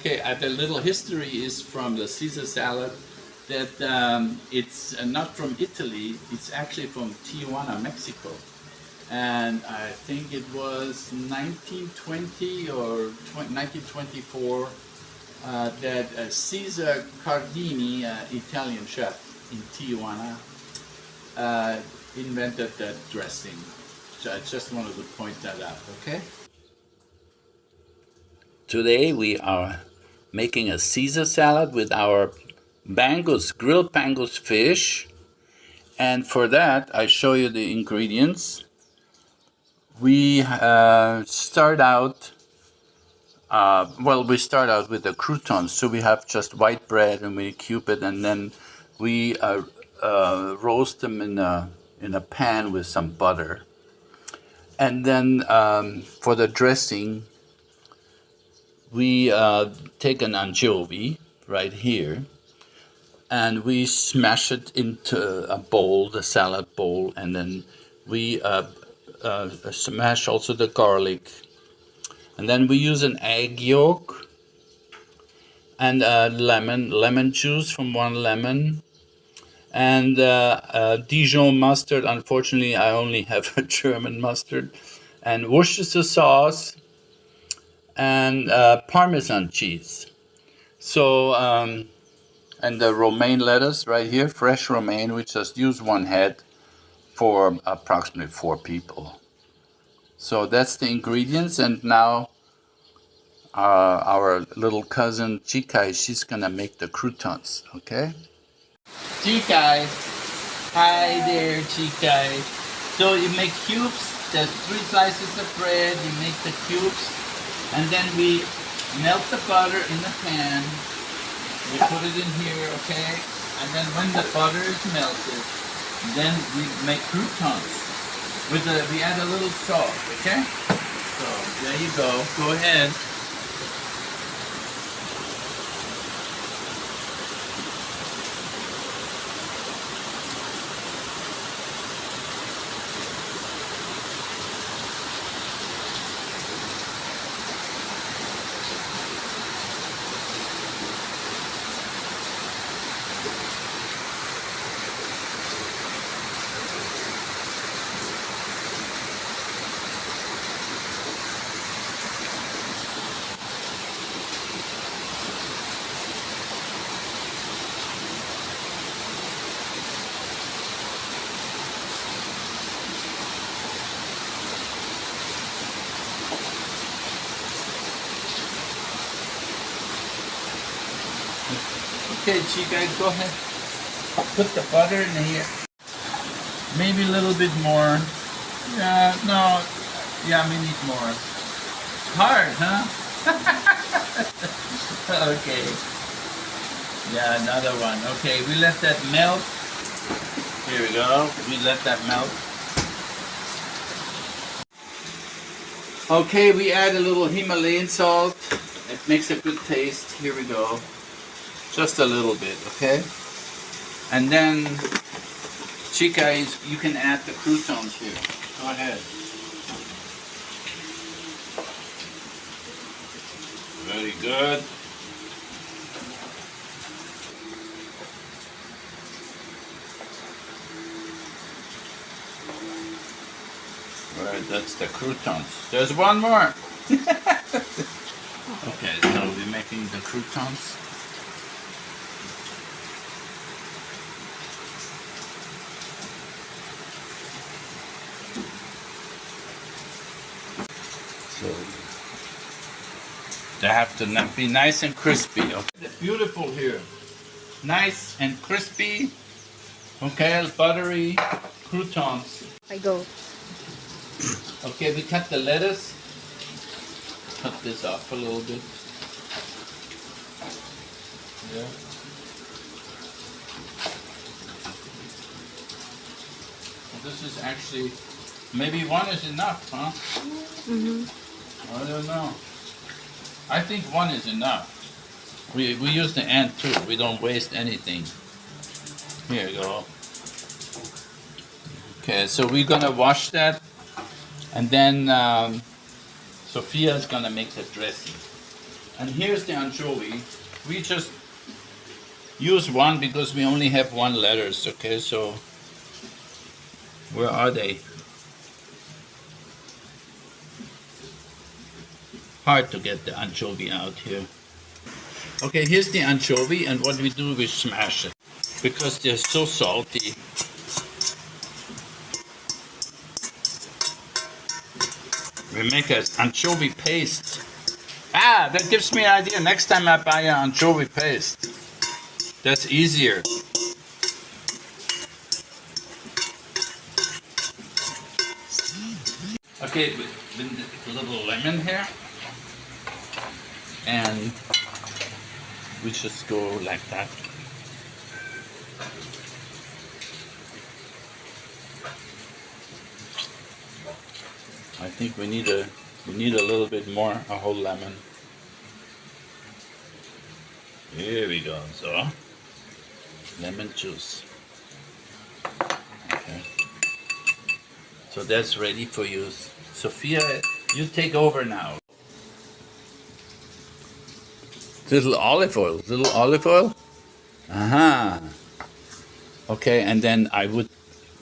Okay, the little history is from the Caesar salad that it's not from Italy, it's actually from Tijuana, Mexico. And I think it was 1920 or 1924 that Caesar Cardini, Italian chef in Tijuana, invented that dressing. So I just wanted to point that out, okay? Today we are making a Caesar salad with our Bangus, grilled Bangus fish. And for that, I show you the ingredients. We start out, we start out with the croutons. So we have just white bread and we cube it, and then we roast them in a pan with some butter. And then for the dressing, we take an anchovy right here, and we smash it into a bowl, the salad bowl, and then we smash also the garlic. And then we use an egg yolk and lemon juice from one lemon, and Dijon mustard. Unfortunately, I only have a German mustard, and Worcestershire sauce, and Parmesan cheese. So, and the romaine lettuce right here, fresh romaine. We just use one head for approximately 4 people. So that's the ingredients, and now our little cousin Jekay, she's gonna make the croutons, okay? Jekay, hi there, Jekay. So you make cubes. There's 3 slices of bread. You make the cubes, and then we melt the butter in the pan. We put it in here, okay? And then when the butter is melted, then we make croutons. We add a little salt, okay? So there you go. Go ahead. Okay, Jekay, go ahead. Put the butter in here. Maybe a little bit more. Yeah, no. Yeah, we need more. Hard, huh? Okay. Yeah, another one. Okay, we let that melt. Here we go. We let that melt. Okay, we add a little Himalayan salt. It makes a good taste. Here we go. Just a little bit, okay? And then, Jekay, you can add the croutons here. Go ahead. Very good. Right, that's the croutons. There's one more. Okay, so we're making the croutons. So they have to be nice and crispy. Okay, beautiful here, nice and crispy. Okay, buttery croutons. I go. Okay, we cut the lettuce. Cut this off a little bit. Yeah. Well, this is actually, maybe one is enough, huh? I don't know. I think one is enough. We use the ant too. We don't waste anything. Here you go. Okay, so we're gonna wash that, and then Sophia's gonna make the dressing. And here's the anchovy. We just use one because we only have one letters, okay? So, where are they? Hard to get the anchovy out here. Okay, here's the anchovy, and what we do, we smash it. Because they're so salty. We make an anchovy paste. Ah, that gives me an idea. Next time I buy an anchovy paste. That's easier. Okay, with a little lemon here. And we just go like that. I think we need a little bit more, a whole lemon. Here we go. So, lemon juice. Okay. So that's ready for use. Sophia, you take over now. Little olive oil. Little olive oil? Aha. Okay, and then I would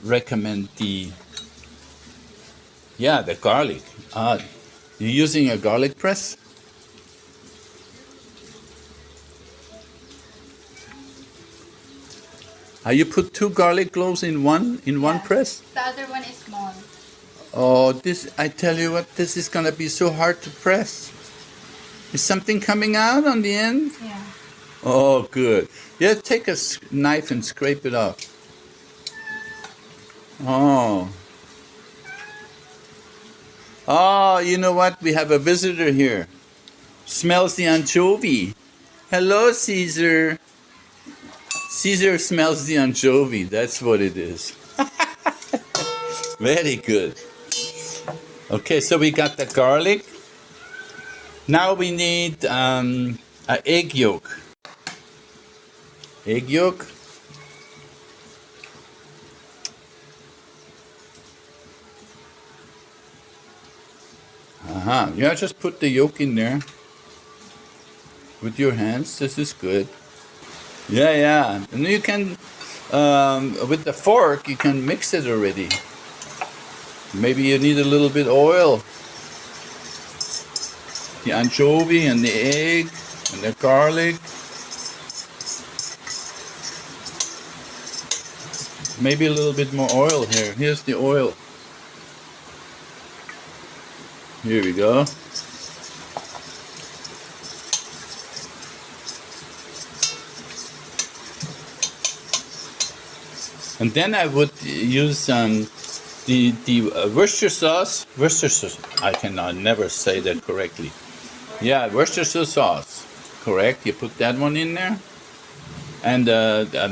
recommend the garlic. You're using a garlic press? You put 2 garlic cloves in one press? The other one is small. Oh, I tell you what, this is gonna be so hard to press. Is something coming out on the end? Yeah. Oh, good. Yeah, take a knife and scrape it off. Oh. Oh, you know what? We have a visitor here. Smells the anchovy. Hello, Caesar. Caesar smells the anchovy. That's what it is. Very good. Okay, so we got the garlic. Now we need an egg yolk. Egg yolk. Yeah, just put the yolk in there with your hands. This is good. Yeah. And you can, with the fork, you can mix it already. Maybe you need a little bit oil. The anchovy and the egg and the garlic. Maybe a little bit more oil here. Here's the oil. Here we go. And then I would use the Worcestershire sauce. I cannot never say that correctly. Yeah, Worcestershire sauce. Correct. You put that one in there. And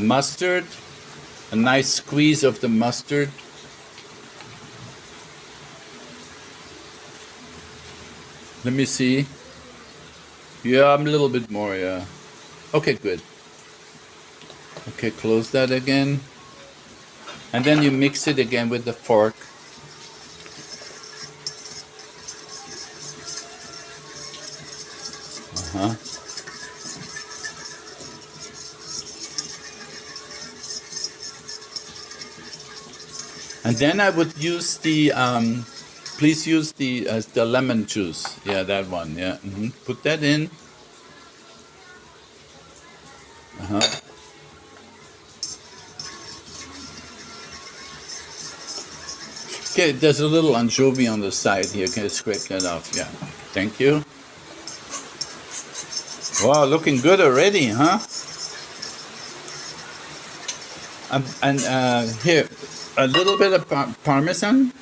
mustard. A nice squeeze of the mustard. Let me see. Yeah, a little bit more, yeah. Okay, good. Okay, close that again. And then you mix it again with the fork. And then I would use the, please use the lemon juice. Yeah, that one, yeah. Put that in. Okay, there's a little anchovy on the side here. Can you scrape that off? Yeah, thank you. Wow, looking good already, huh? And here, a little bit of Parmesan.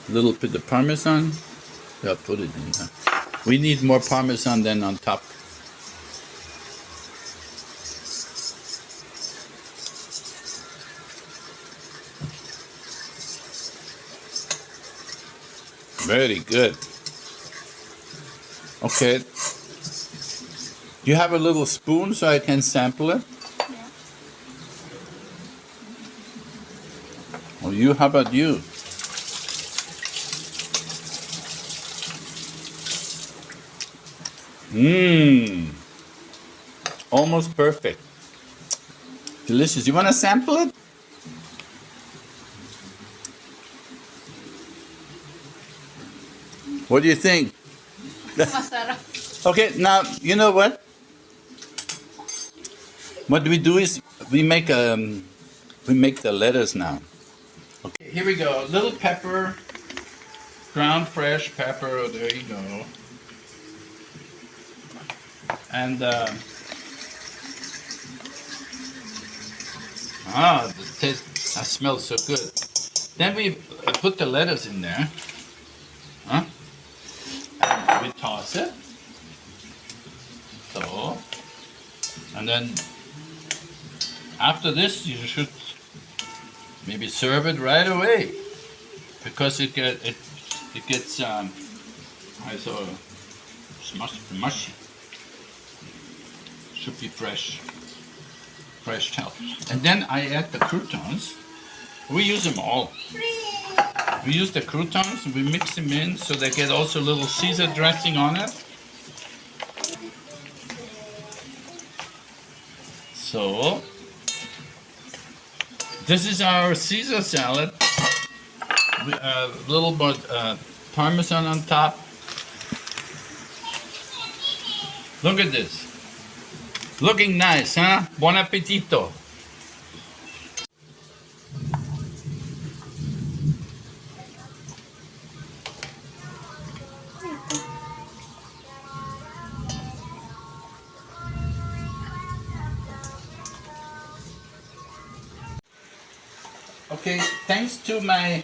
A little bit of Parmesan. Yeah, put it in there. We need more Parmesan than on top. Very good. Okay. Do you have a little spoon so I can sample it? Yeah. Or how about you? Mmm. Almost perfect. Delicious. You want to sample it? What do you think? Masarap. Okay, now you know what? What we do is we make the lettuce now. Okay, here we go. Little pepper, ground fresh pepper. There you go. And the taste. That smells so good. Then we put the lettuce in there. Huh? And we toss it. So, and then after this, you should maybe serve it right away because it gets I saw mushy. Should be fresh help. And then I add the croutons. We use them all. We use the croutons and we mix them in so they get also a little Caesar dressing on it. So this is our Caesar salad. A little bit parmesan on top. Look at this. Looking nice, huh? Buon appetito. Okay, thanks to my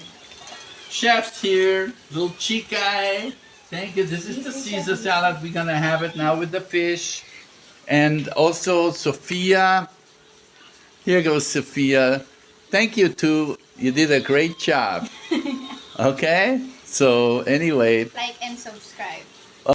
chefs here, little Jekay. Thank you. This is the Caesar salad. We're gonna have it now with the fish. And also Sofia. Here goes Sofia. Thank you too. You did a great job. Okay? So anyway, Like